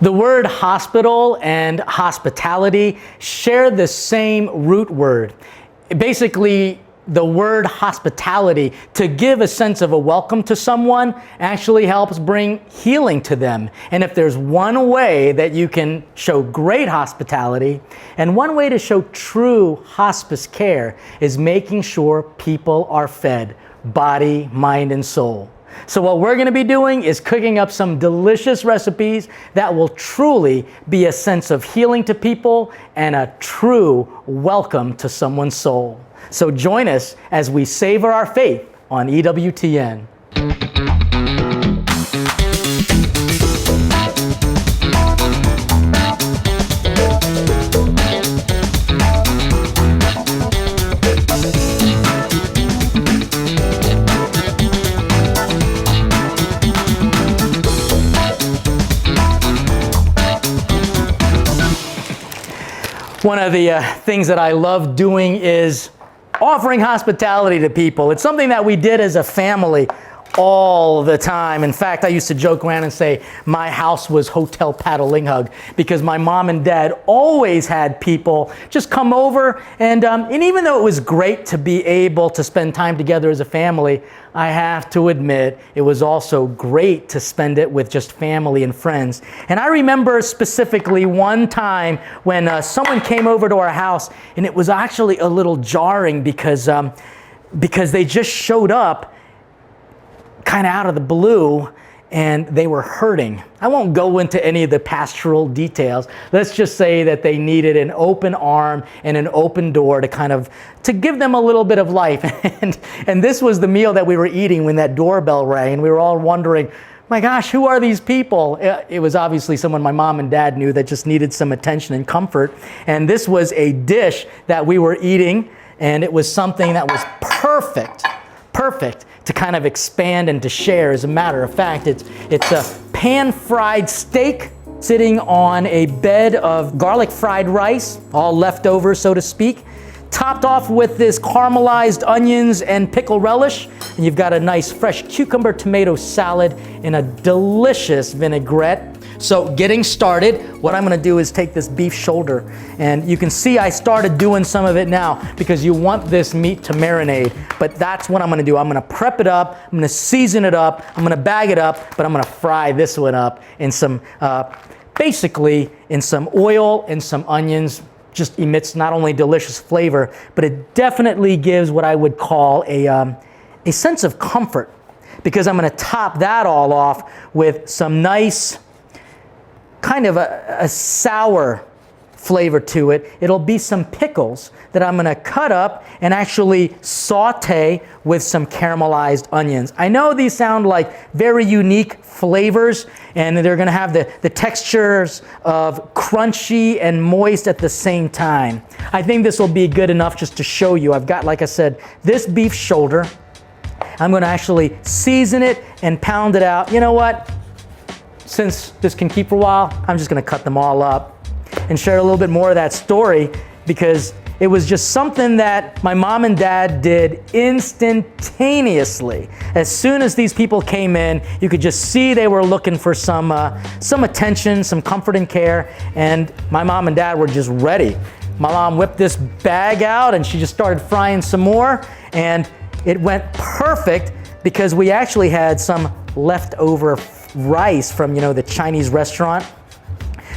The word hospital and hospitality share the same root word. Basically, the word hospitality, to give a sense of a welcome to someone, actually helps bring healing to them. And if there's one way that you can show great hospitality, and one way to show true hospice care, is making sure people are fed, body, mind, and soul. So what we're going to be doing is cooking up some delicious recipes that will truly be a sense of healing to people and a true welcome to someone's soul. So join us as we savor our faith on EWTN. One of the things that I love doing is offering hospitality to people. It's something that we did as a family all the time. In fact, I used to joke around and say my house was Hotel Patalinghug because my mom and dad always had people just come over. And even though it was great to be able to spend time together as a family, I have to admit it was also great to spend it with just family and friends. And I remember specifically one time when someone came over to our house, and it was actually a little jarring because they just showed up kind of out of the blue, and they were hurting. I won't go into any of the pastoral details. Let's just say that they needed an open arm and an open door to give them a little bit of life. And this was the meal that we were eating when that doorbell rang, and we were all wondering, my gosh, who are these people? It was obviously someone my mom and dad knew that just needed some attention and comfort. And this was a dish that we were eating, and it was something that was perfect to kind of expand and to share. As a matter of fact, it's a pan-fried steak sitting on a bed of garlic fried rice, all leftover, so to speak, topped off with this caramelized onions and pickle relish. And you've got a nice fresh cucumber tomato salad and a delicious vinaigrette. So getting started, what I'm going to do is take this beef shoulder, and you can see I started doing some of it now because you want this meat to marinate, but that's what I'm going to do. I'm going to prep it up, I'm going to season it up, I'm going to bag it up, but I'm going to fry this one up in some, basically in some oil and some onions. Just emits not only delicious flavor, but it definitely gives what I would call a sense of comfort, because I'm going to top that all off with some nice kind of a sour flavor to it. It'll be some pickles that I'm going to cut up and actually saute with some caramelized onions. I know these sound like very unique flavors, and they're going to have the textures of crunchy and moist at the same time. I think this will be good enough just to show you. I've got, like I said, this beef shoulder. I'm going to actually season it and pound it out. You know what? Since this can keep for a while, I'm just going to cut them all up and share a little bit more of that story, because it was just something that my mom and dad did instantaneously. As soon as these people came in, you could just see they were looking for some attention, some comfort and care, and my mom and dad were just ready. My mom whipped this bag out and she just started frying some more, and it went perfect because we actually had some leftover rice from, the Chinese restaurant.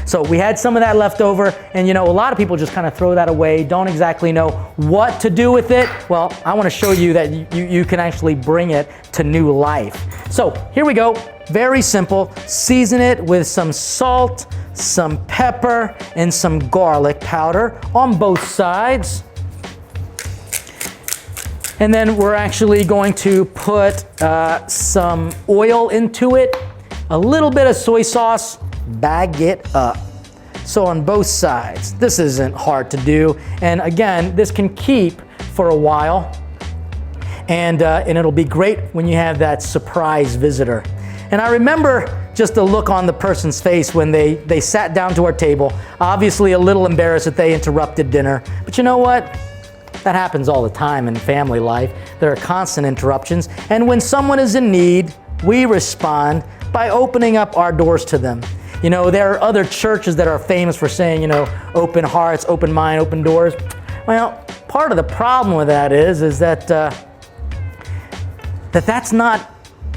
So we had some of that left over, and a lot of people just kind of throw that away, don't exactly know what to do with it. Well, I want to show you that you can actually bring it to new life. So here we go, very simple. Season it with some salt, some pepper, and some garlic powder on both sides. And then we're actually going to put some oil into it, a little bit of soy sauce, bag it up. So on both sides. This isn't hard to do. And again, this can keep for a while. And it'll be great when you have that surprise visitor. And I remember just the look on the person's face when they sat down to our table. Obviously a little embarrassed that they interrupted dinner. But you know what? That happens all the time in family life. There are constant interruptions. And when someone is in need, we respond by opening up our doors to them. You know, there are other churches that are famous for saying, you know, open hearts, open mind, open doors. Well, part of the problem with that is that that's not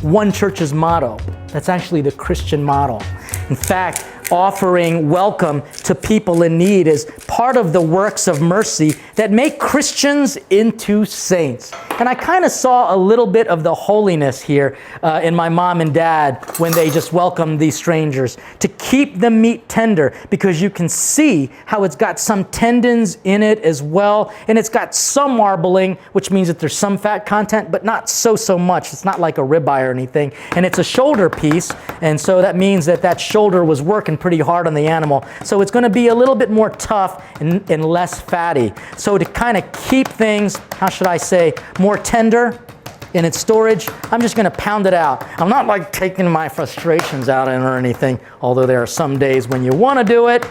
one church's motto. That's actually the Christian model. In fact, offering welcome to people in need is part of the works of mercy that make Christians into saints. And I kind of saw a little bit of the holiness here in my mom and dad when they just welcomed these strangers, to keep the meat tender, because you can see how it's got some tendons in it as well, and it's got some marbling, which means that there's some fat content, but not so much. It's not like a ribeye or anything, and it's a shoulder piece, and so that means that that shoulder was working pretty hard on the animal. So it's going to be a little bit more tough and less fatty. So to kind of keep things, how should I say, more tender in its storage, I'm just going to pound it out. I'm not like taking my frustrations out in or anything, although there are some days when you want to do it.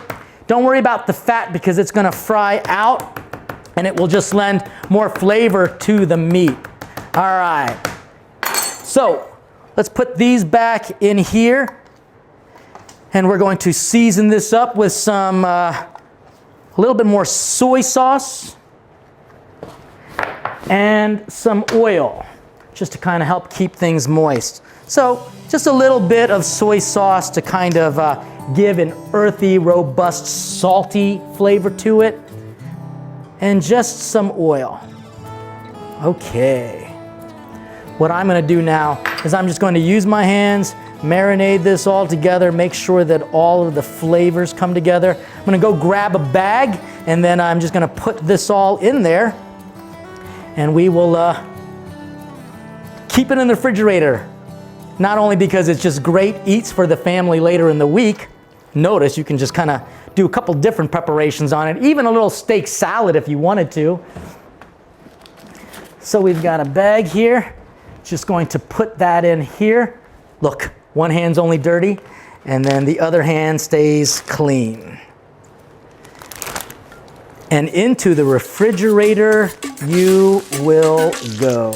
Don't worry about the fat, because it's going to fry out and it will just lend more flavor to the meat. All right. So let's put these back in here. And we're going to season this up with some, a little bit more soy sauce and some oil, just to kind of help keep things moist. So just a little bit of soy sauce to kind of give an earthy, robust, salty flavor to it. And just some oil. Okay. What I'm going to do now is I'm just going to use my hands, marinate this all together, make sure that all of the flavors come together. I'm going to go grab a bag, and then I'm just going to put this all in there, and we will keep it in the refrigerator. Not only because it's just great eats for the family later in the week. Notice you can just kind of do a couple different preparations on it, even a little steak salad if you wanted to. So we've got a bag here. Just going to put that in here. Look, one hand's only dirty, and then the other hand stays clean. And into the refrigerator you will go.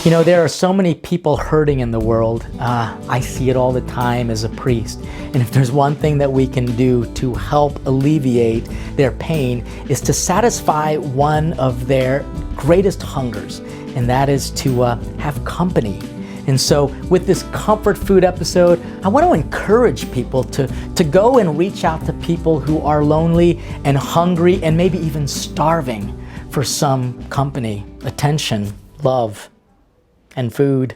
You know, there are so many people hurting in the world. I see it all the time as a priest. And if there's one thing that we can do to help alleviate their pain, is to satisfy one of their greatest hungers, and that is to have company. And so with this comfort food episode, I want to encourage people to go and reach out to people who are lonely and hungry and maybe even starving for some company, attention, love, and food.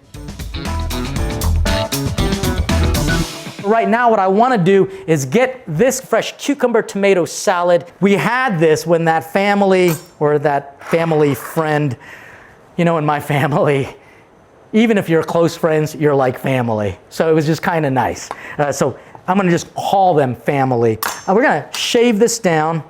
Right now, what I want to do is get this fresh cucumber tomato salad. We had this when that family or that family friend, you know, in my family, even if you're close friends, you're like family. So it was just kind of nice. So I'm going to just call them family. We're going to shave this down.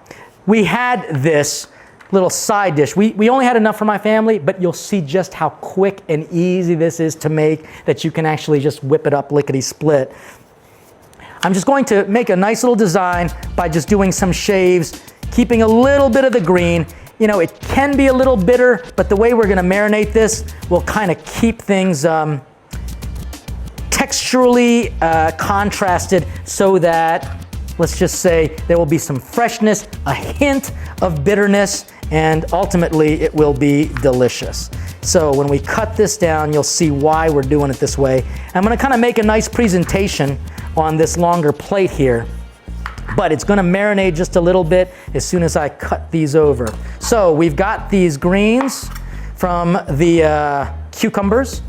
We had this little side dish. We only had enough for my family, but you'll see just how quick and easy this is to make, that you can actually just whip it up lickety-split. I'm just going to make a nice little design by just doing some shaves, keeping a little bit of the green. You know, it can be a little bitter, but the way we're going to marinate this will kind of keep things texturally contrasted, so that, let's just say, there will be some freshness, a hint of bitterness, and ultimately it will be delicious. So when we cut this down, you'll see why we're doing it this way. I'm going to kind of make a nice presentation on this longer plate here, but it's going to marinate just a little bit as soon as I cut these over. So we've got these greens from the cucumbers,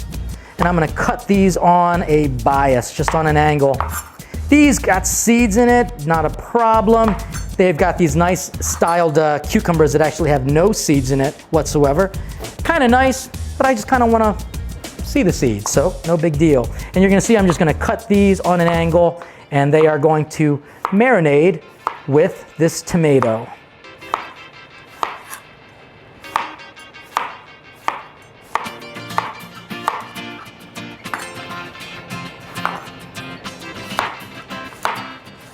and I'm going to cut these on a bias, just on an angle. These got seeds in it, not a problem. They've got these nice styled cucumbers that actually have no seeds in it whatsoever. Kind of nice, but I just kind of want to see the seeds, so no big deal. And you're going to see I'm just going to cut these on an angle, and they are going to marinate with this tomato.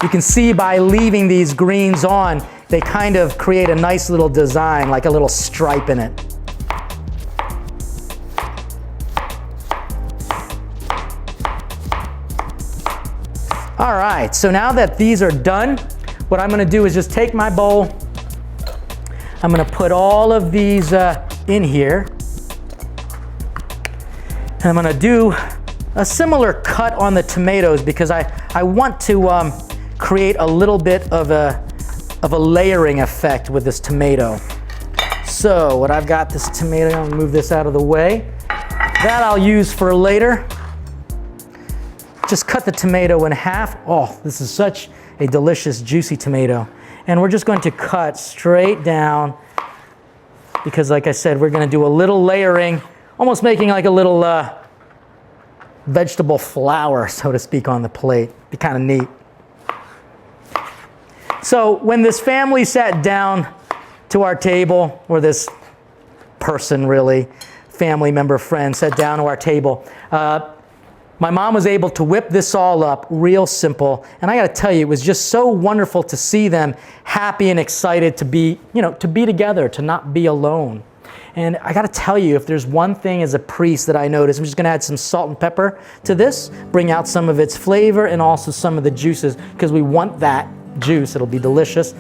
You can see by leaving these greens on, they kind of create a nice little design, like a little stripe in it. All right, so now that these are done, what I'm gonna do is just take my bowl. I'm gonna put all of these in here. And I'm gonna do a similar cut on the tomatoes because I want to create a little bit of a layering effect with this tomato. So what I've got this tomato, I'll move this out of the way. That I'll use for later. Just cut the tomato in half. Oh, this is such a delicious, juicy tomato. And we're just going to cut straight down because like I said, we're gonna do a little layering, almost making like a little vegetable flour, so to speak, on the plate. Be kind of neat. So when this family sat down to our table, or this person really, family member, friend, sat down to our table, my mom was able to whip this all up real simple. And I gotta tell you, it was just so wonderful to see them happy and excited to be, to be together, to not be alone. And I gotta tell you, if there's one thing as a priest that I noticed, I'm just gonna add some salt and pepper to this, bring out some of its flavor and also some of the juices, because we want that juice, it'll be delicious.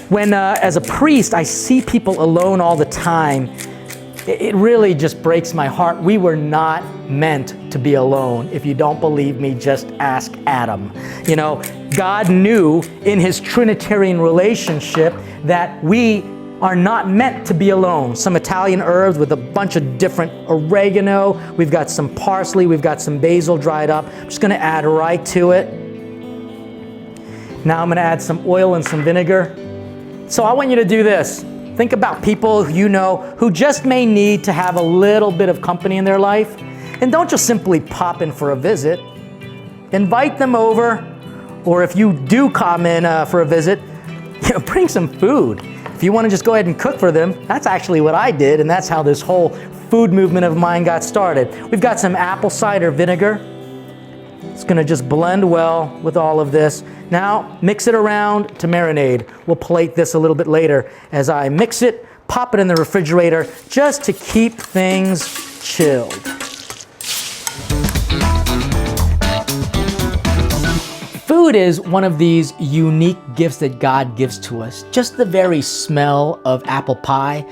When, as a priest, I see people alone all the time, it really just breaks my heart. We were not meant to be alone. If you don't believe me, just ask Adam. God knew in his Trinitarian relationship that we are not meant to be alone. Some Italian herbs with a bunch of different oregano. We've got some parsley, we've got some basil dried up. I'm just gonna add right to it. Now I'm gonna add some oil and some vinegar. So I want you to do this. Think about people who just may need to have a little bit of company in their life. And don't just simply pop in for a visit. Invite them over, or if you do come in for a visit, bring some food. If you want to just go ahead and cook for them, that's actually what I did, and that's how this whole food movement of mine got started. We've got some apple cider vinegar. It's gonna just blend well with all of this. Now, mix it around to marinade. We'll plate this a little bit later as I mix it, pop it in the refrigerator, just to keep things chilled. Food is one of these unique gifts that God gives to us. Just the very smell of apple pie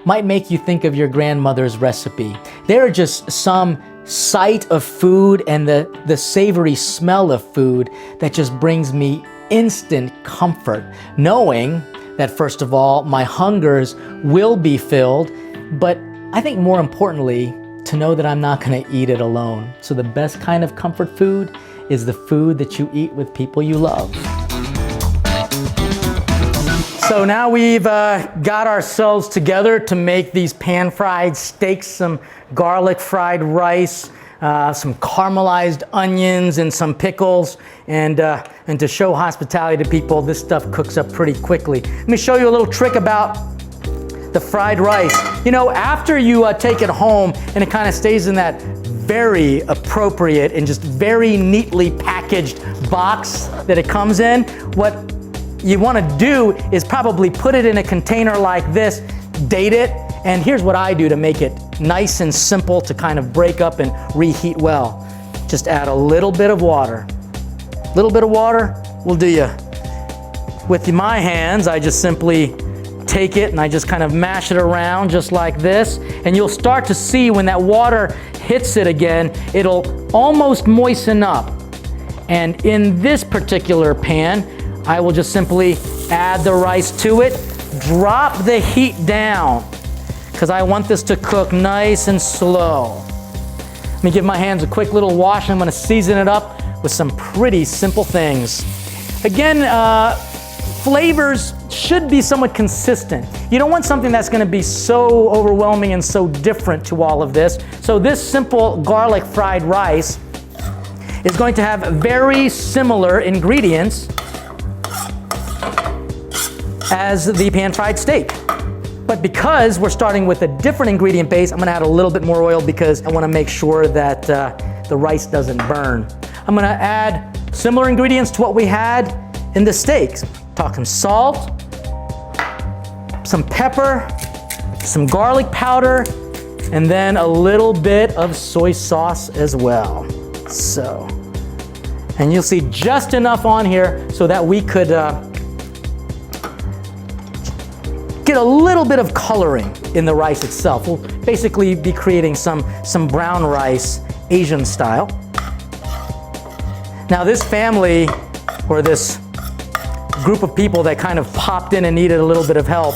might make you think of your grandmother's recipe. There are just some sight of food and the savory smell of food that just brings me instant comfort, knowing that first of all, my hungers will be filled, but I think more importantly, to know that I'm not gonna eat it alone. So the best kind of comfort food is the food that you eat with people you love. So now we've got ourselves together to make these pan-fried steaks, some garlic fried rice, some caramelized onions and some pickles, and to show hospitality to people, this stuff cooks up pretty quickly. Let me show you a little trick about the fried rice. After you take it home and it kind of stays in that very appropriate and just very neatly packaged box that it comes in, what you want to do is probably put it in a container like this, date it, and here's what I do to make it nice and simple to kind of break up and reheat well. Just add a little bit of water. A little bit of water will do you. With my hands, I just simply take it and I just kind of mash it around just like this, and you'll start to see when that water hits it again, it'll almost moisten up. And in this particular pan, I will just simply add the rice to it, drop the heat down, because I want this to cook nice and slow. Let me give my hands a quick little wash. I'm gonna season it up with some pretty simple things. Again, flavors should be somewhat consistent. You don't want something that's gonna be so overwhelming and so different to all of this. So this simple garlic fried rice is going to have very similar ingredients as the pan-fried steak. But because we're starting with a different ingredient base, I'm gonna add a little bit more oil because I wanna make sure that the rice doesn't burn. I'm gonna add similar ingredients to what we had in the steaks. Talking salt, some pepper, some garlic powder, and then a little bit of soy sauce as well. So, And you'll see just enough on here so that we could get a little bit of coloring in the rice itself. We'll basically be creating some brown rice, Asian style. Now this family, or this group of people that kind of popped in and needed a little bit of help,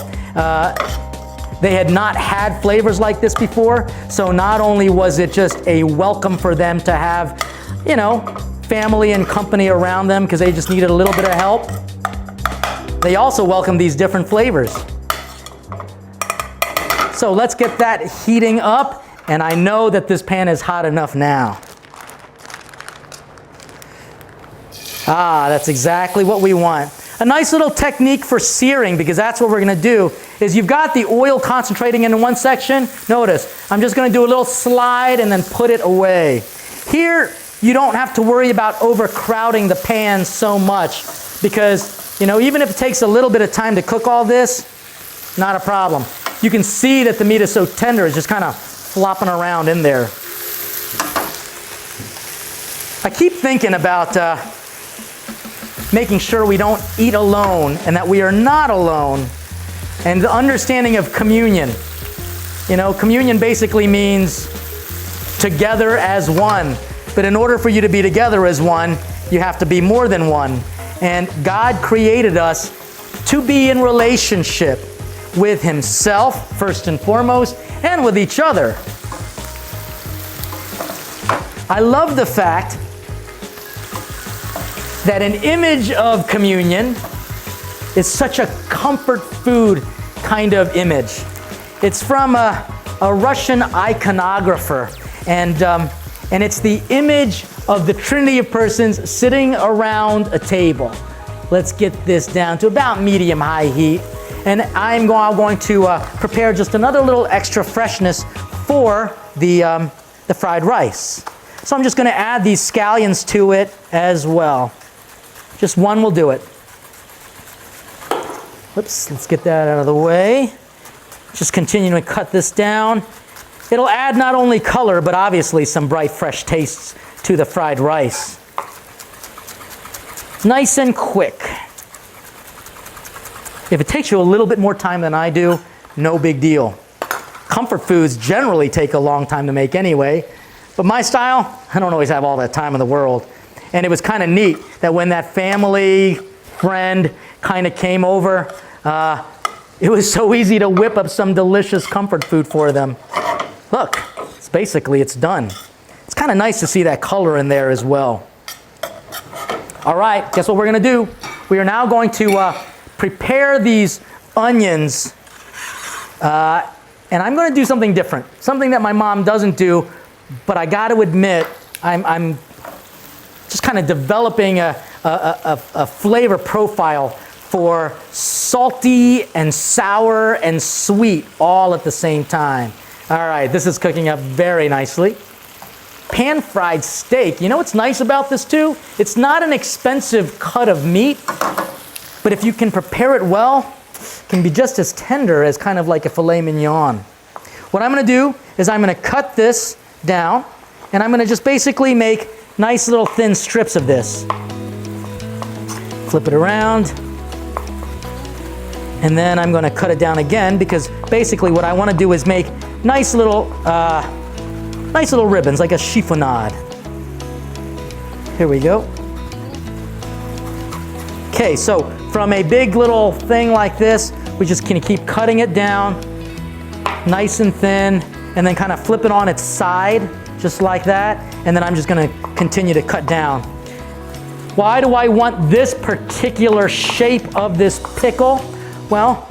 they had not had flavors like this before, so not only was it just a welcome for them to have, you know, family and company around them because they just needed a little bit of help, they also welcomed these different flavors. So let's get that heating up, and I know that this pan is hot enough now. Ah, that's exactly what we want. A nice little technique for searing, because that's what we're gonna do, is you've got the oil concentrating in one section. Notice, I'm just gonna do a little slide and then put it away. Here, you don't have to worry about overcrowding the pan so much, because, you know, even if it takes a little bit of time to cook all this, not a problem. You can see that the meat is so tender, it's just kind of flopping around in there. I keep thinking about making sure we don't eat alone and that we are not alone, and the understanding of communion. You know, communion basically means together as one, but in order for you to be together as one, you have to be more than one. And God created us to be in relationship with Himself, first and foremost, and with each other. I love the fact that an image of communion is such a comfort food kind of image. It's from a Russian iconographer, and it's the image of the Trinity of persons sitting around a table. Let's get this down to about medium-high heat, and I'm going to prepare just another little extra freshness for the fried rice. So I'm just going to add these scallions to it as well. Just one will do it. Whoops, let's get that out of the way. Just continuing to cut this down. It'll add not only color, but obviously some bright, fresh tastes to the fried rice. Nice and quick. If it takes you a little bit more time than I do, no big deal. Comfort foods generally take a long time to make anyway, but my style, I don't always have all that time in the world. And it was kind of neat that when that family friend kind of came over, it was so easy to whip up some delicious comfort food for them. Look, it's done. It's kind of nice to see that color in there as well. All right, guess what we're going to do? We are now going to prepare these onions, and I'm going to do something different, something that my mom doesn't do, but I got to admit, I'm just kind of developing a flavor profile for salty and sour and sweet all at the same time. All right, this is cooking up very nicely. Pan-fried steak. You know what's nice about this too? It's not an expensive cut of meat, but if you can prepare it well, it can be just as tender as kind of like a filet mignon. What I'm going to do is I'm going to cut this down, and I'm going to just basically make nice little thin strips of this. Flip it around. And then I'm going to cut it down again, because basically what I want to do is make nice little ribbons, like a chiffonade. Here we go. Okay, so from a big little thing like this, we just can keep cutting it down, nice and thin, and then kind of flip it on its side, just like that. And then I'm just going to continue to cut down. Why do I want this particular shape of this pickle? Well,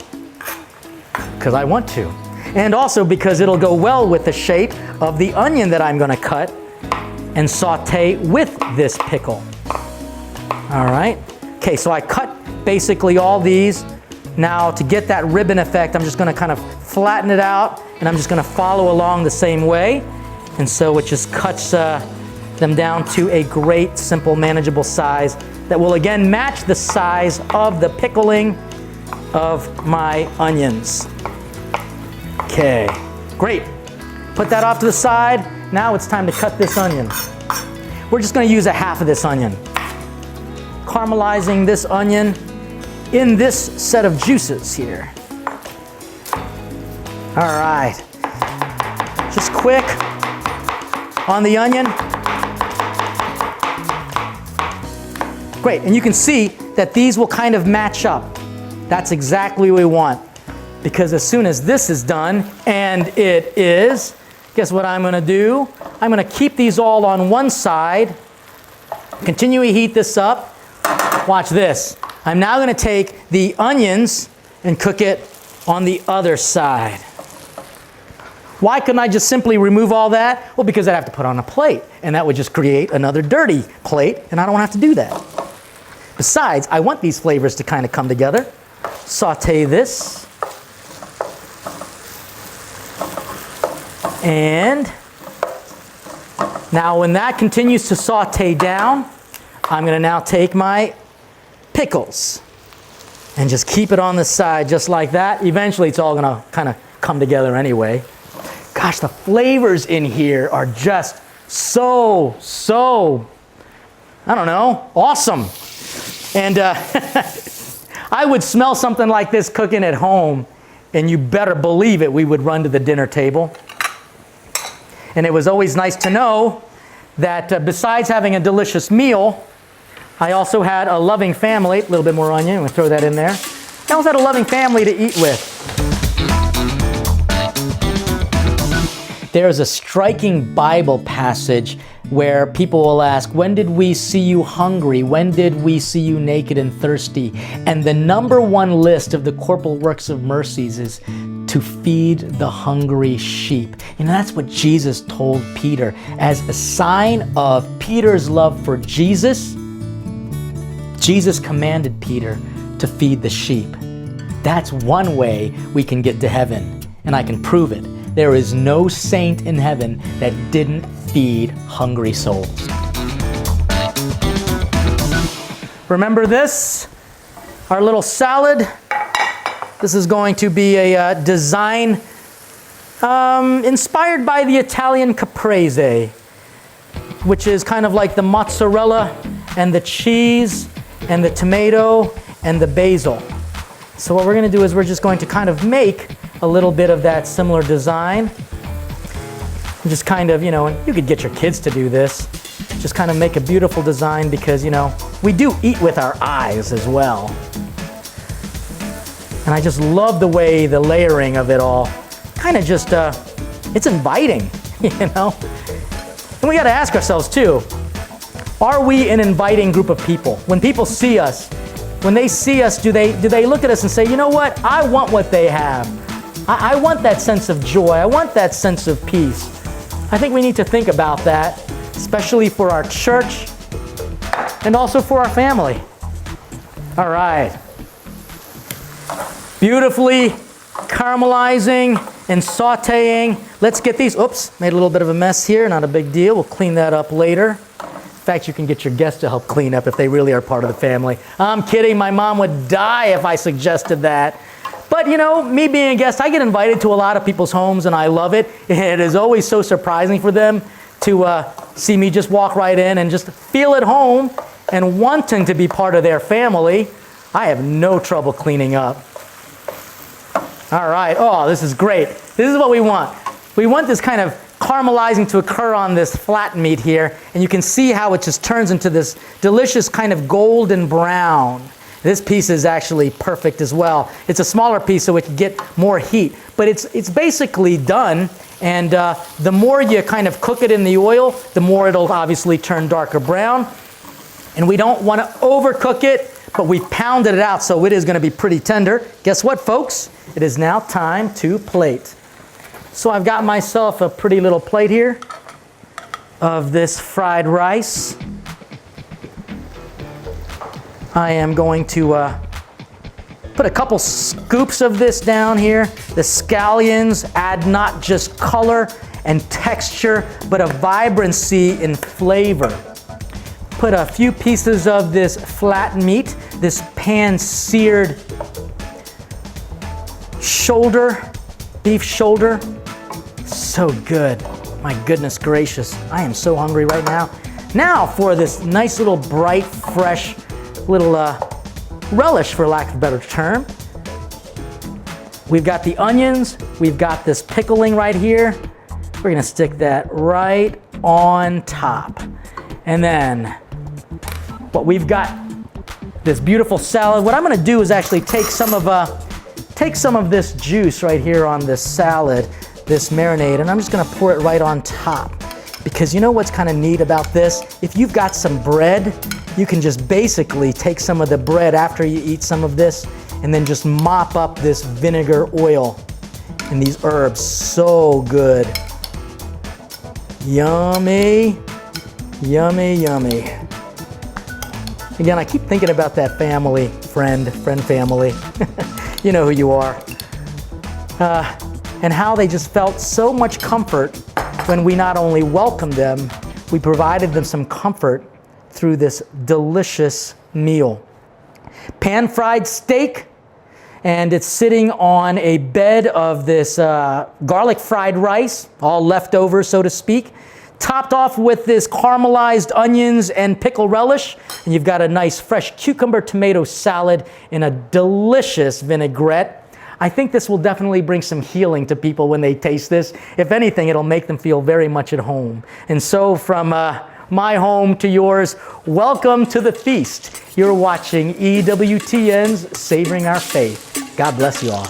because I want to. And also because it'll go well with the shape of the onion that I'm going to cut and saute with this pickle. All right. Okay, so I cut basically all these. Now to get that ribbon effect, I'm just going to kind of flatten it out, and I'm just going to follow along the same way. And so it just cuts them down to a great, simple, manageable size that will again match the size of the pickling of my onions. Okay, great. Put that off to the side. Now it's time to cut this onion. We're just going to use a half of this onion. caramelizing this onion in this set of juices here. All right. Just quick on the onion. Great, and you can see that these will kind of match up. That's exactly what we want. Because as soon as this is done, and it is, guess what I'm gonna do? I'm gonna keep these all on one side, continue to heat this up. Watch this. I'm now gonna take the onions and cook it on the other side. Why couldn't I just simply remove all that? Well, because I'd have to put on a plate, and that would just create another dirty plate, and I don't have to do that. Besides, I want these flavors to kind of come together. Saute this. And now when that continues to saute down, I'm going to now take my pickles and just keep it on the side just like that. Eventually it's all going to kind of come together anyway. Gosh, the flavors in here are just so, I don't know, awesome. And I would smell something like this cooking at home, and you better believe it, we would run to the dinner table. And it was always nice to know that besides having a delicious meal, I also had a loving family. A little bit more onion, we'll throw that in there. I also had a loving family to eat with. There's a striking Bible passage where people will ask, when did we see you hungry? When did we see you naked and thirsty? And the number one list of the corporal works of mercies is to feed the hungry sheep. And that's what Jesus told Peter. As a sign of Peter's love for Jesus, Jesus commanded Peter to feed the sheep. That's one way we can get to heaven, and I can prove it. There is no saint in heaven that didn't feed hungry souls. Remember this? Our little salad. This is going to be a design inspired by the Italian caprese, which is kind of like the mozzarella and the cheese and the tomato and the basil. So what we're going to do is we're just going to kind of make a little bit of that similar design. Just kind of, and you could get your kids to do this. Just kind of make a beautiful design because, we do eat with our eyes as well. And I just love the way the layering of it all kind of just, it's inviting, And we got to ask ourselves too, are we an inviting group of people? When people see us, when they see us, do they look at us and say, you know what, I want what they have. I want that sense of joy. I want that sense of peace. I think we need to think about that, especially for our church and also for our family. All right. Beautifully caramelizing and sauteing. Let's get these. Oops, made a little bit of a mess here. Not a big deal. We'll clean that up later. In fact, you can get your guests to help clean up if they really are part of the family. I'm kidding. My mom would die if I suggested that. But me being a guest, I get invited to a lot of people's homes and I love it. It is always so surprising for them to see me just walk right in and just feel at home and wanting to be part of their family. I have no trouble cleaning up. All right. Oh, this is great. This is what we want. We want this kind of caramelizing to occur on this flat meat here, and you can see how it just turns into this delicious kind of golden brown. This piece is actually perfect as well. It's a smaller piece so it can get more heat, but it's basically done, and the more you kind of cook it in the oil, the more it'll obviously turn darker brown. And we don't want to overcook it, but we pounded it out so it is going to be pretty tender. Guess what, folks? It is now time to plate. So I've got myself a pretty little plate here of this fried rice. I am going to put a couple scoops of this down here. The scallions add not just color and texture, but a vibrancy in flavor. Put a few pieces of this flat meat, this pan-seared shoulder, beef shoulder. So good. My goodness gracious. I am so hungry right now. Now for this nice little bright, fresh little relish, for lack of a better term. We've got the onions, we've got this pickling right here. We're gonna stick that right on top. And then what we've got, this beautiful salad. What I'm gonna do is actually take some of this juice right here on this salad, this marinade, and I'm just gonna pour it right on top. Because you know what's kind of neat about this? If you've got some bread, you can just basically take some of the bread after you eat some of this and then just mop up this vinegar oil and these herbs. So good. Yummy, yummy, yummy. Again, I keep thinking about that family, friend family. You know who you are. And how they just felt so much comfort when we not only welcomed them, we provided them some comfort through this delicious meal. Pan-fried steak, and it's sitting on a bed of this garlic fried rice, all leftover, so to speak, topped off with this caramelized onions and pickle relish, and you've got a nice fresh cucumber tomato salad in a delicious vinaigrette. I think this will definitely bring some healing to people when they taste this. If anything, it'll make them feel very much at home. And so from my home to yours, welcome to the feast. You're watching EWTN's Savoring Our Faith. God bless you all.